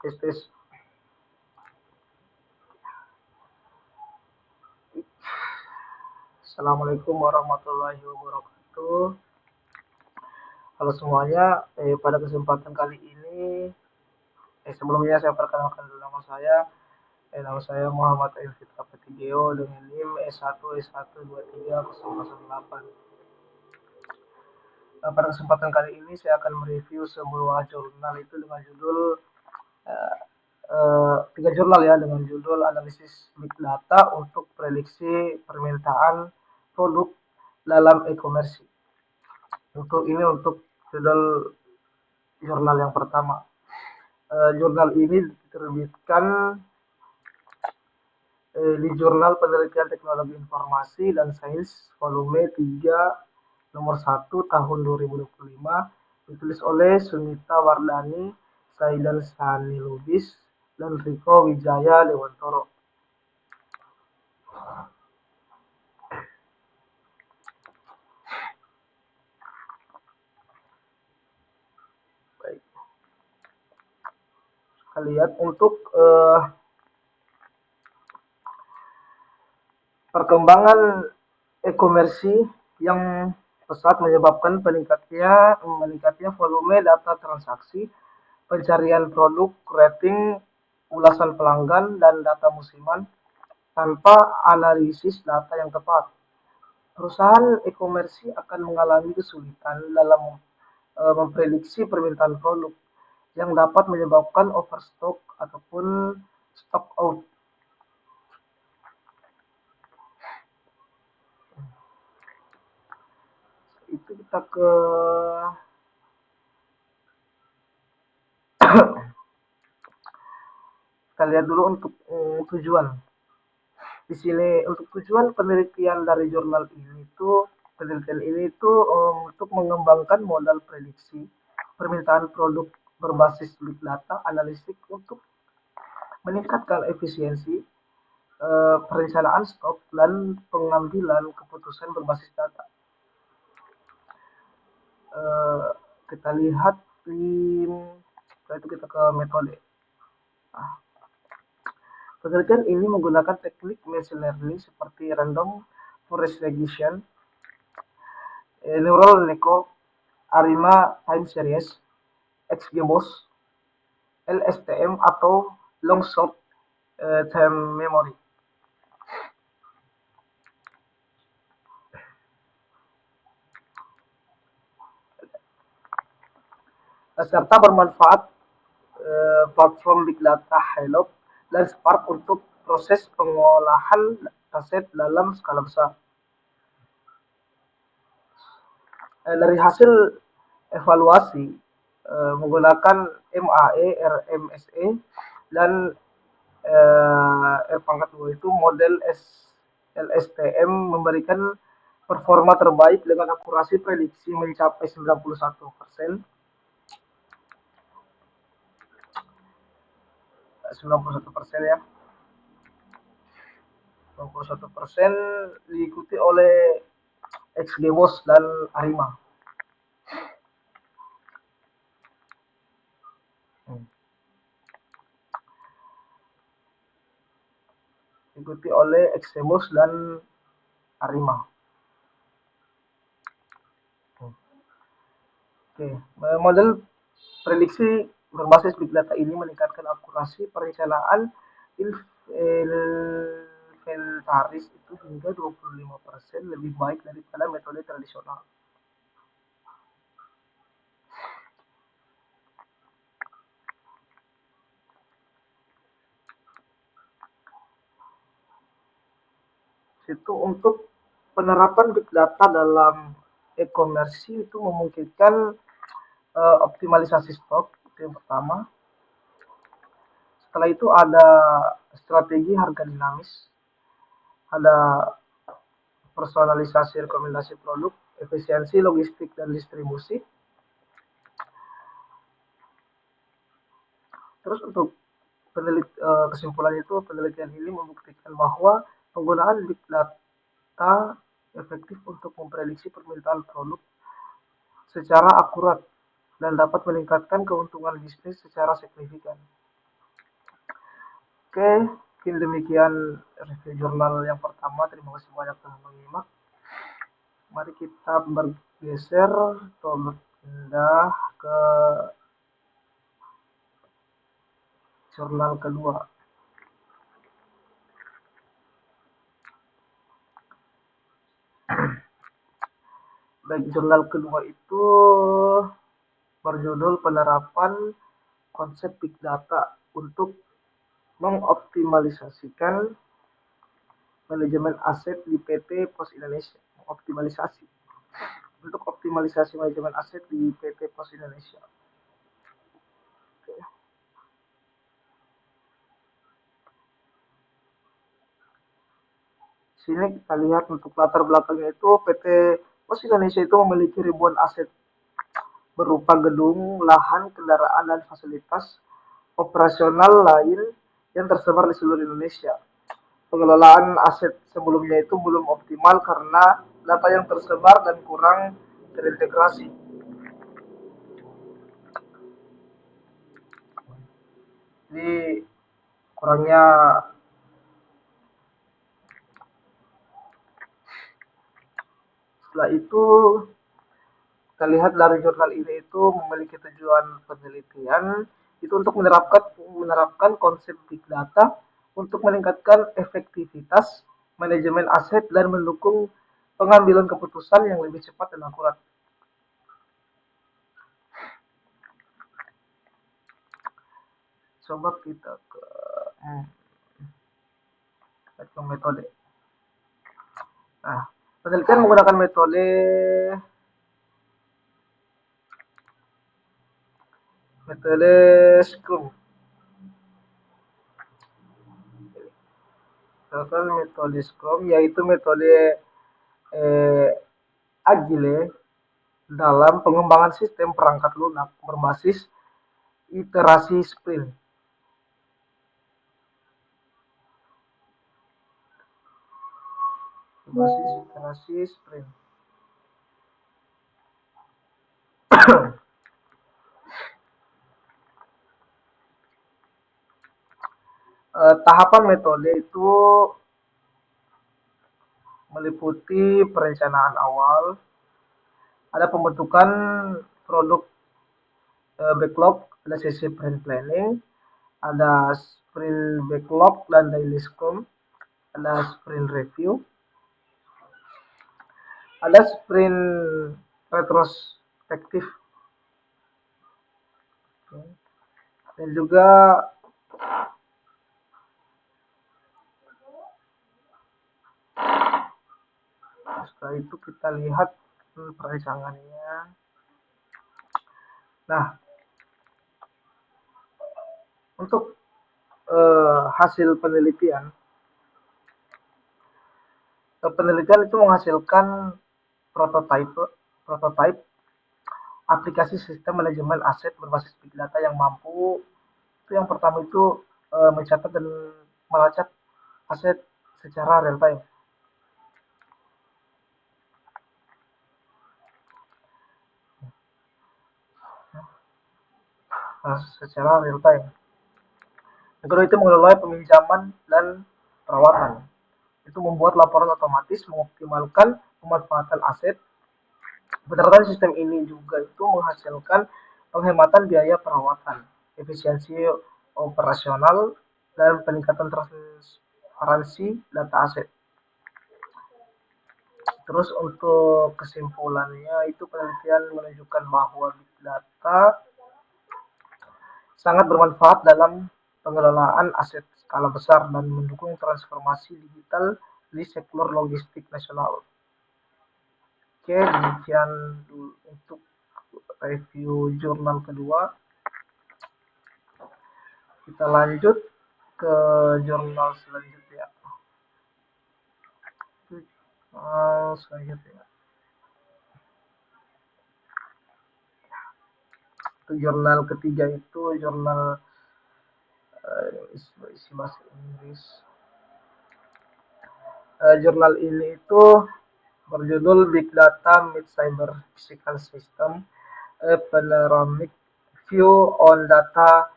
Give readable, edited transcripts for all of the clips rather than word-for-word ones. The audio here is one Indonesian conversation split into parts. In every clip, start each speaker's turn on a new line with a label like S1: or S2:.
S1: Tes tes. Assalamualaikum warahmatullahi wabarakatuh. Halo semuanya, pada kesempatan kali ini, sebelumnya saya perkenalkan dulu nama saya. Nama saya Muhammad Elfit Kapetideo dengan NIM S1S1230008. Pada kesempatan kali ini saya akan mereview sebuah jurnal itu dengan judul eh, tiga jurnal ya dengan judul analisis big data untuk prediksi permintaan produk dalam e-commerce. Untuk judul jurnal yang pertama. Jurnal ini diterbitkan di Jurnal Penelitian Teknologi Informasi dan Sains volume 3 nomor 1 tahun 2025, ditulis oleh Sunita Wardani, Saidan Sani Lubis, dan Riko Wijaya Dewantoro. Baik. Kita lihat untuk perkembangan e-commerce yang pesat menyebabkan meningkatnya volume data transaksi, pencarian produk, rating, ulasan pelanggan, dan data musiman tanpa analisis data yang tepat. Perusahaan e-commerce akan mengalami kesulitan dalam memprediksi permintaan produk yang dapat menyebabkan overstock ataupun stock out. Itu kita ke kita lihat dulu untuk tujuan. Di sini untuk tujuan penelitian ini itu untuk mengembangkan modal prediksi permintaan produk berbasis big data analitik untuk meningkatkan efisiensi perencanaan stok dan pengambilan keputusan berbasis data. Eh, kita lihat di setelah itu kita ke metode. Nah, penelitian ini menggunakan teknik machine learning seperti random forest regression, neural network, ARIMA time series, XGBoost, LSTM atau long short term memory. Serta bermanfaat platform Big Data Hillock dan Spark untuk proses pengolahan aset dalam skala besar. Dari hasil evaluasi menggunakan MAE, RMSE, dan R-2 itu model LSTM memberikan performa terbaik dengan akurasi prediksi mencapai 91%. 91% ya. 91% diikuti oleh XGBoost dan ARIMA. Diikuti oleh XGBoost dan ARIMA. Oke, model prediksi berbasis big data ini meningkatkan akurasi perencanaan inventaris itu hingga 25% lebih baik daripada metode tradisional. Itu untuk penerapan big data dalam e-commerce itu memungkinkan optimalisasi stok itu yang pertama. Setelah itu ada strategi harga dinamis, ada personalisasi rekomendasi produk, efisiensi logistik dan distribusi. Terus untuk kesimpulan itu penelitian ini membuktikan bahwa penggunaan big data efektif untuk memprediksi permintaan produk secara akurat dan dapat meningkatkan keuntungan bisnis secara signifikan. Oke, mungkin demikian review jurnal yang pertama. Terima kasih banyak telah menyimak. Mari kita bergeser atau berpindah ke jurnal kedua. Baik, jurnal kedua itu berjudul penerapan konsep big data untuk mengoptimalisasikan manajemen aset di PT Pos Indonesia. Optimalisasi untuk optimalisasi manajemen aset di PT Pos Indonesia. Oke. Sini kita lihat untuk latar belakangnya itu PT Pos Indonesia itu memiliki ribuan aset berupa gedung, lahan, kendaraan, dan fasilitas operasional lain yang tersebar di seluruh Indonesia. Pengelolaan aset sebelumnya itu belum optimal karena data yang tersebar dan kurang terintegrasi. Jadi kurangnya setelah itu kita lihat dari jurnal ini itu memiliki tujuan penelitian itu untuk menerapkan konsep big data untuk meningkatkan efektivitas manajemen aset dan mendukung pengambilan keputusan yang lebih cepat dan akurat. Coba kita ke metode. Nah, penelitian menggunakan metode Scrum. Misalkan metode Scrum yaitu metode eh, agile dalam pengembangan sistem perangkat lunak berbasis iterasi sprint. Berbasis iterasi sprint. Tahapan metode itu meliputi perencanaan awal, ada pembentukan produk backlog, ada sesi sprint planning, ada sprint backlog dan daily scrum, ada sprint review, ada sprint retrospektif, dan juga setelah itu kita lihat perancangannya. Nah, untuk hasil penelitian itu menghasilkan prototipe prototipe aplikasi sistem manajemen aset berbasis big data yang mampu itu yang pertama itu mencatat dan melacak aset secara real time. Secara real time. Yang kedua itu mengelola peminjaman dan perawatan. Itu membuat laporan otomatis mengoptimalkan pemanfaatan aset. Penerapan sistem ini juga itu menghasilkan penghematan biaya perawatan, efisiensi operasional, dan peningkatan transparansi data aset. Terus untuk kesimpulannya itu penelitian menunjukkan bahwa big data sangat bermanfaat dalam pengelolaan aset skala besar dan mendukung transformasi digital di sektor logistik nasional. Oke, demikian dulu untuk review jurnal kedua. Kita lanjut ke jurnal selanjutnya. Jurnal ketiga itu jurnal isi bahasa Inggris. Jurnal ini itu berjudul Big Data Meets Cyber Physical System, a Panoramic View on Data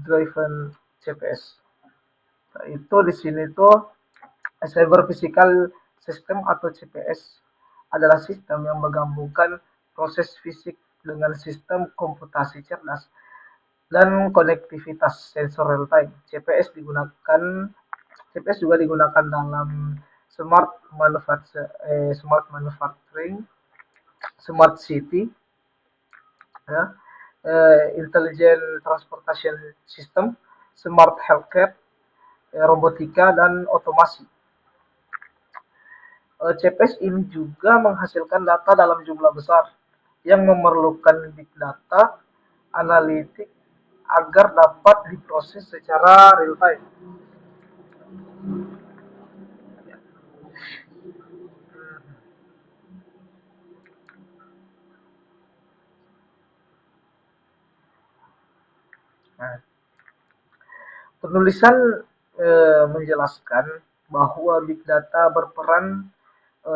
S1: Driven GPS. Itu di sini tuh cyber physical system atau CPS adalah sistem yang menggabungkan proses fisik dengan sistem komputasi cerdas dan konektivitas sensor real time. CPS juga digunakan dalam smart manufacturing, smart city, ya, intelligent transportation system, smart healthcare, robotika dan otomasi. CPS ini juga menghasilkan data dalam jumlah besar yang memerlukan big data analitik agar dapat diproses secara real time. Nah, penulisan menjelaskan bahwa big data berperan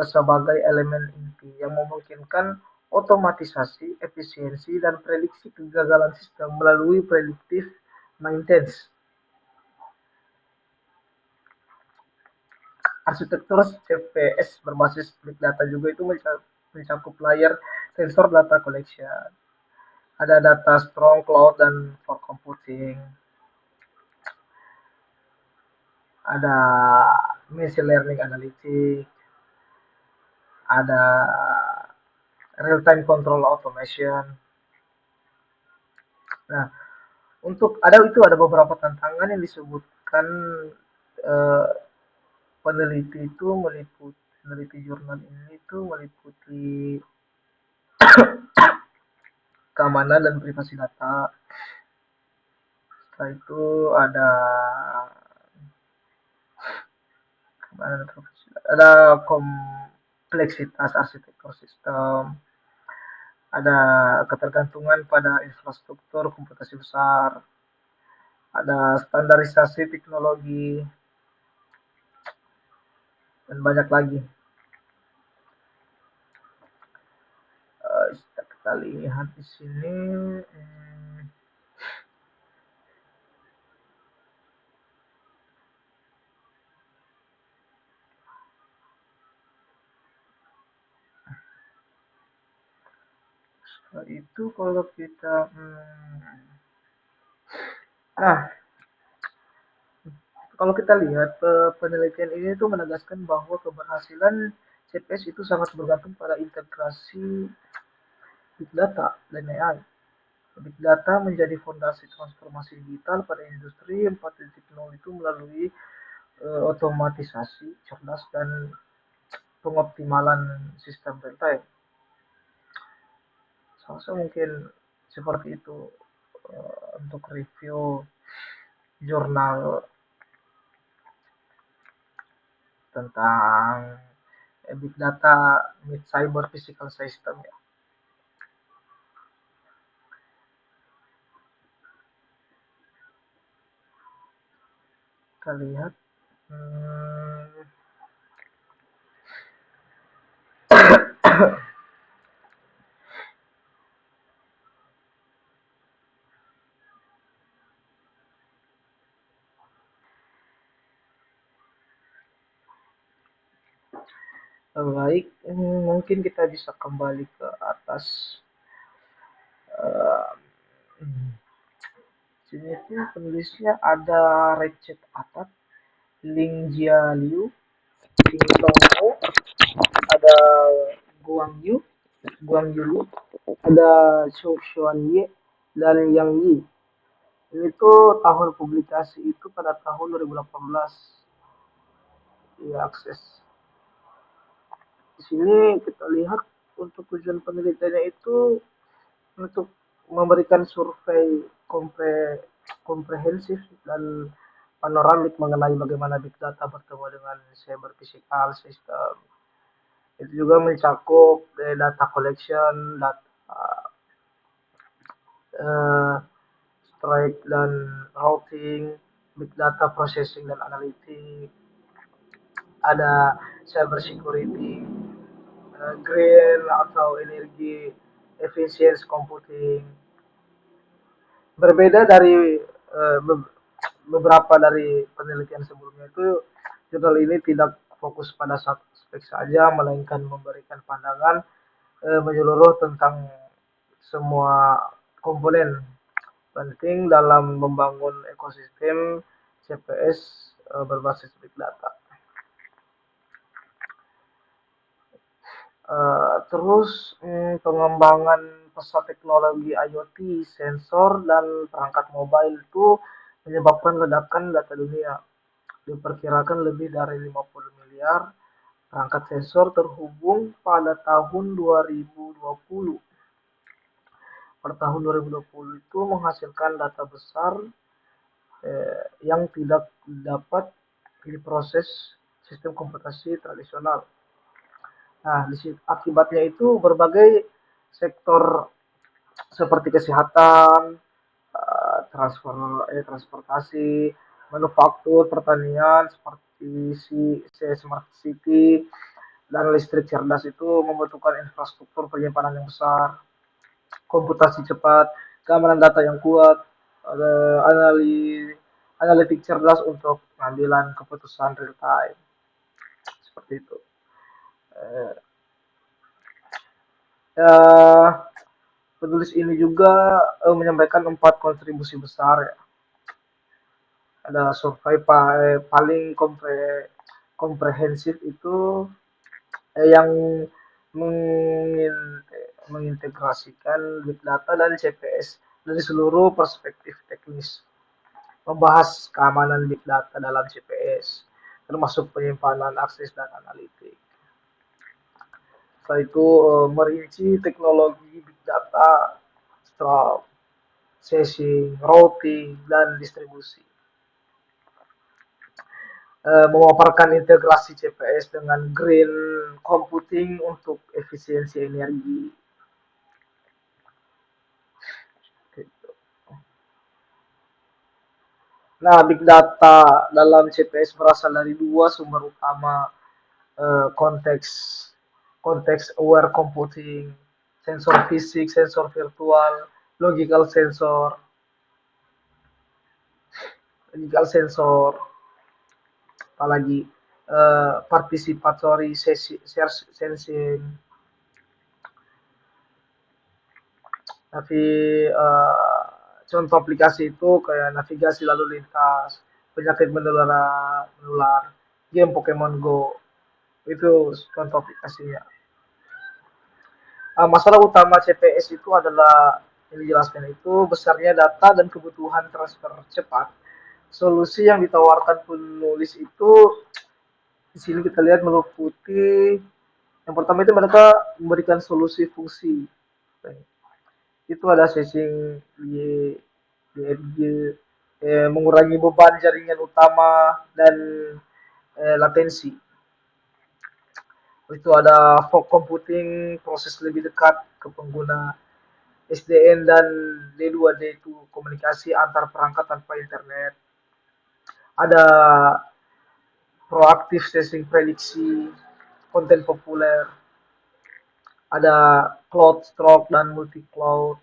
S1: sebagai elemen inti yang memungkinkan otomatisasi, efisiensi, dan prediksi kegagalan sistem melalui predictive maintenance. Arsitektur CPS berbasis big data juga itu mencakup layer sensor data collection. Ada data strong cloud dan for computing. Ada machine learning analytics. Ada real time control automation. Nah, ada beberapa tantangan yang disebutkan eh, peneliti itu peneliti jurnal ini itu meliputi keamanan dan privasi data. Setelah itu ada keamanan dan privasi data. Ada kompleksitas arsitektur sistem, ada ketergantungan pada infrastruktur komputasi besar, ada standarisasi teknologi, dan banyak lagi. Kita lihat di sini. Setelah itu kalau kita nah, kalau kita lihat penelitian ini tuh menegaskan bahwa keberhasilan CPS itu sangat bergantung pada integrasi big data dan AI. Big data menjadi fondasi transformasi digital pada industri 4.0 itu melalui otomatisasi cerdas dan pengoptimalan sistem real time. Seharusnya mungkin seperti itu untuk review jurnal tentang big data with cyber physical system ya. Kita lihat. Baik, mungkin kita bisa kembali ke atas. Uh, sini tuh penulisnya ada Recep Atat, Ling Jia Liu, Ling Tongmo, ada Guang Yu, Guang Yulu, ada Xu Xuan Ye, dan Yang Yi. Ini tuh tahun publikasi itu pada tahun 2018. Ya, akses. Di sini kita lihat untuk tujuan penelitiannya itu untuk memberikan survei komprehensif dan panoramik mengenai bagaimana big data bertemu dengan cyber physical system. Itu juga mencakup data collection, data uh, strike dan routing, big data processing dan analitik, ada cyber security, green atau energi efisiensi computing. Berbeda dari uh, beberapa dari penelitian sebelumnya itu jurnal ini tidak fokus pada satu aspek saja, melainkan memberikan pandangan menyeluruh tentang semua komponen penting dalam membangun ekosistem CPS berbasis big data. Terus pengembangan pesat teknologi IoT, sensor, dan perangkat mobile itu menyebabkan ledakan data dunia. Diperkirakan lebih dari 50 miliar perangkat sensor terhubung pada tahun 2020. Pada tahun 2020 itu menghasilkan data besar yang tidak dapat diproses sistem komputasi tradisional. Nah, akibatnya itu berbagai sektor seperti kesehatan, transportasi, manufaktur, pertanian, seperti smart city, dan listrik cerdas itu membutuhkan infrastruktur penyimpanan yang besar, komputasi cepat, keamanan data yang kuat, ada analitik cerdas untuk pengambilan keputusan real time, seperti itu. Eh, ya, penulis ini juga menyampaikan 4 kontribusi besar ya. Ada survei paling komprehensif itu yang mengintegrasikan big data dan CPS dari seluruh perspektif teknis, membahas keamanan big data dalam CPS, termasuk penyimpanan akses dan analitik. Setelah itu merinci teknologi big data, seshing, routing, dan distribusi. Memaparkan integrasi CPS dengan green computing untuk efisiensi energi. Nah, big data dalam CPS berasal dari dua sumber utama, konteks konteks aware computing, sensor fisik, sensor virtual, logical sensor, logical sensor, apalagi participatory sensing. Tapi contoh aplikasi itu kayak navigasi lalu lintas, penyakit menular, game Pokemon Go, itu contoh aplikasinya. Masalah utama CPS itu adalah yang dijelaskan itu besarnya data dan kebutuhan transfer cepat. Solusi yang ditawarkan penulis itu di sini kita lihat meliputi yang pertama itu mereka memberikan solusi fungsi. Itu ada sesing DFG, mengurangi beban jaringan utama dan latensi. Itu ada fog computing, proses lebih dekat ke pengguna, SDN dan D2D itu komunikasi antar perangkat tanpa internet. Ada proaktif sesing prediksi konten populer. Ada cloud stroke dan multi cloud.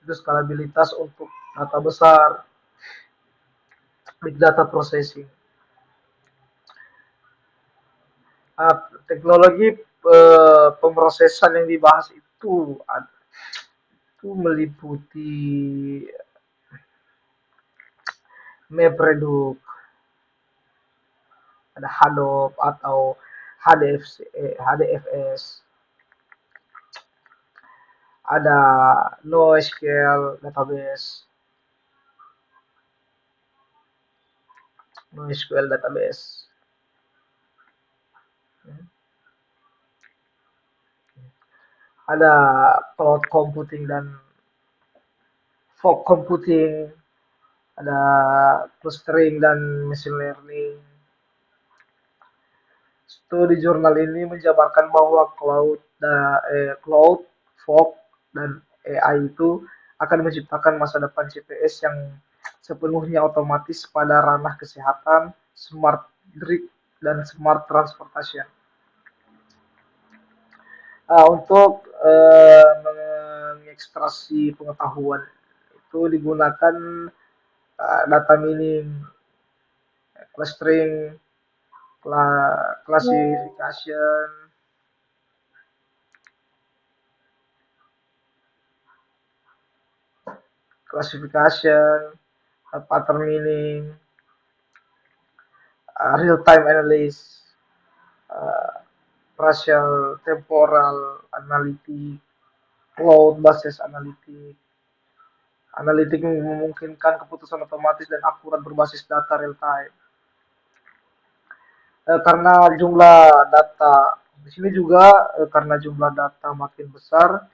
S1: Itu skalabilitas untuk data besar, big data processing. Teknologi pemrosesan yang dibahas itu meliputi MapReduce, ada Hadoop atau HDFS, ada NoSQL database, NoSQL database. Ada cloud computing dan fog computing, ada clustering dan machine learning. Studi jurnal ini menjabarkan bahwa cloud, fog, dan AI itu akan menciptakan masa depan CPS yang sepenuhnya otomatis pada ranah kesehatan, smart grid, dan smart transportation. Untuk mengekstraksi pengetahuan itu digunakan data mining, clustering, classification, classification, pattern meaning, real-time analysis, uh, partial temporal analytic, cloud basis analytic. Analitik memungkinkan keputusan otomatis dan akurat berbasis data real time. Karena jumlah data di sini juga karena jumlah data makin besar,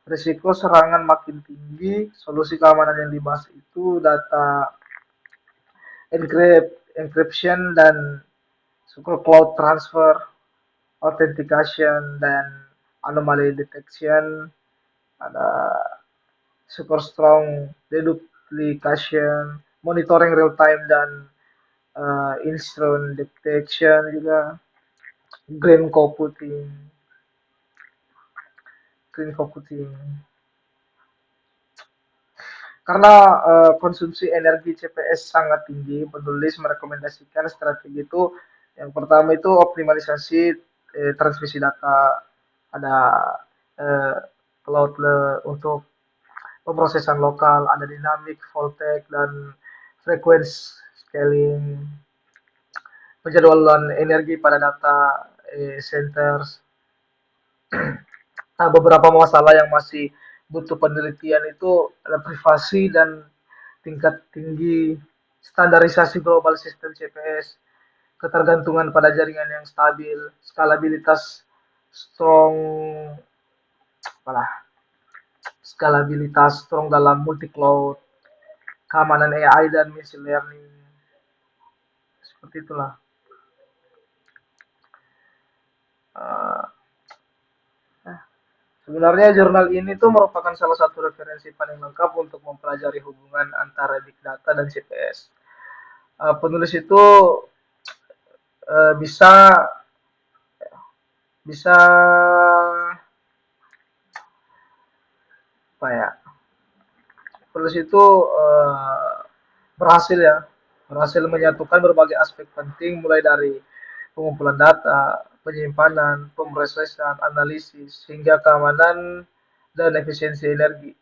S1: risiko serangan makin tinggi. Solusi keamanan yang dibahas itu data encryption dan super cloud transfer, authentication dan anomaly detection, ada super strong deduplication, monitoring real time dan intrusion detection juga, green computing, green computing. Karena konsumsi energi CPS sangat tinggi, penulis merekomendasikan strategi itu yang pertama itu optimalisasi transmisi data, ada eh, cloud untuk pemrosesan lokal, ada dynamic voltage dan frequency scaling, penjadwalan energi pada data centers. Nah, beberapa masalah yang masih butuh penelitian itu adalah privasi dan tingkat tinggi standarisasi global sistem CPS, ketergantungan pada jaringan yang stabil, skalabilitas strong, apalah, skalabilitas strong dalam multi cloud, keamanan AI dan machine learning, seperti itulah. Uh, Sebenarnya jurnal ini tuh merupakan salah satu referensi paling lengkap untuk mempelajari hubungan antara big data dan CPS. Penulis itu bisa bisa apa ya? Penulis itu berhasil ya, berhasil menyatukan berbagai aspek penting mulai dari pengumpulan data, penyimpanan, pemrosesan, analisis, hingga keamanan dan efisiensi energi.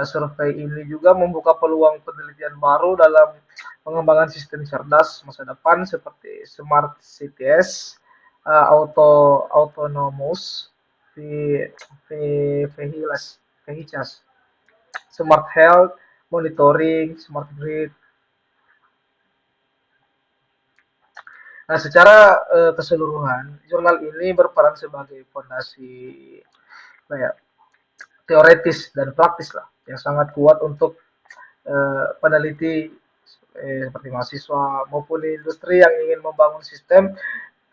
S1: Survei ini juga membuka peluang penelitian baru dalam pengembangan sistem cerdas masa depan seperti smart cities, autonomous vehicles, smart health, monitoring, smart grid. Nah, secara keseluruhan, jurnal ini berperan sebagai fondasi ya, teoretis dan praktis lah yang sangat kuat untuk peneliti seperti mahasiswa maupun industri yang ingin membangun sistem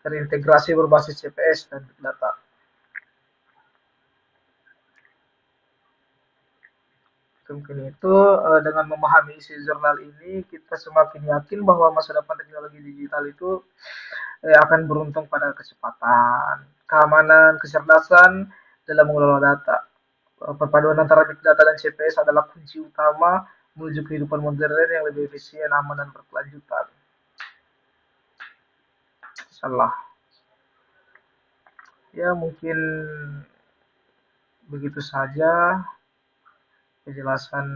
S1: terintegrasi berbasis CPS dan data. Mungkin itu dengan memahami isi jurnal ini kita semakin yakin bahwa masa depan teknologi digital itu akan beruntung pada kecepatan, keamanan, kecerdasan dalam mengelola data. Perpaduan antara big data dan CPS adalah kunci utama menuju kehidupan modern yang lebih efisien, aman, dan berkelanjutan. Salah. Ya, mungkin begitu saja penjelasan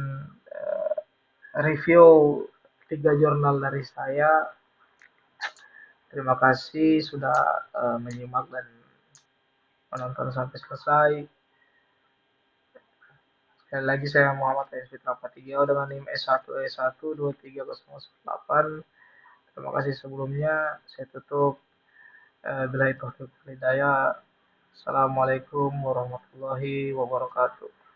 S1: review 3 jurnal dari saya. Terima kasih sudah menyimak dan menonton sampai selesai. Sekali lagi saya Muhammad Fitra Patigiao dengan NIM S1E12308. Terima kasih sebelumnya. Saya tutup. Billahi taufiq wal hidayah. Assalamualaikum warahmatullahi wabarakatuh.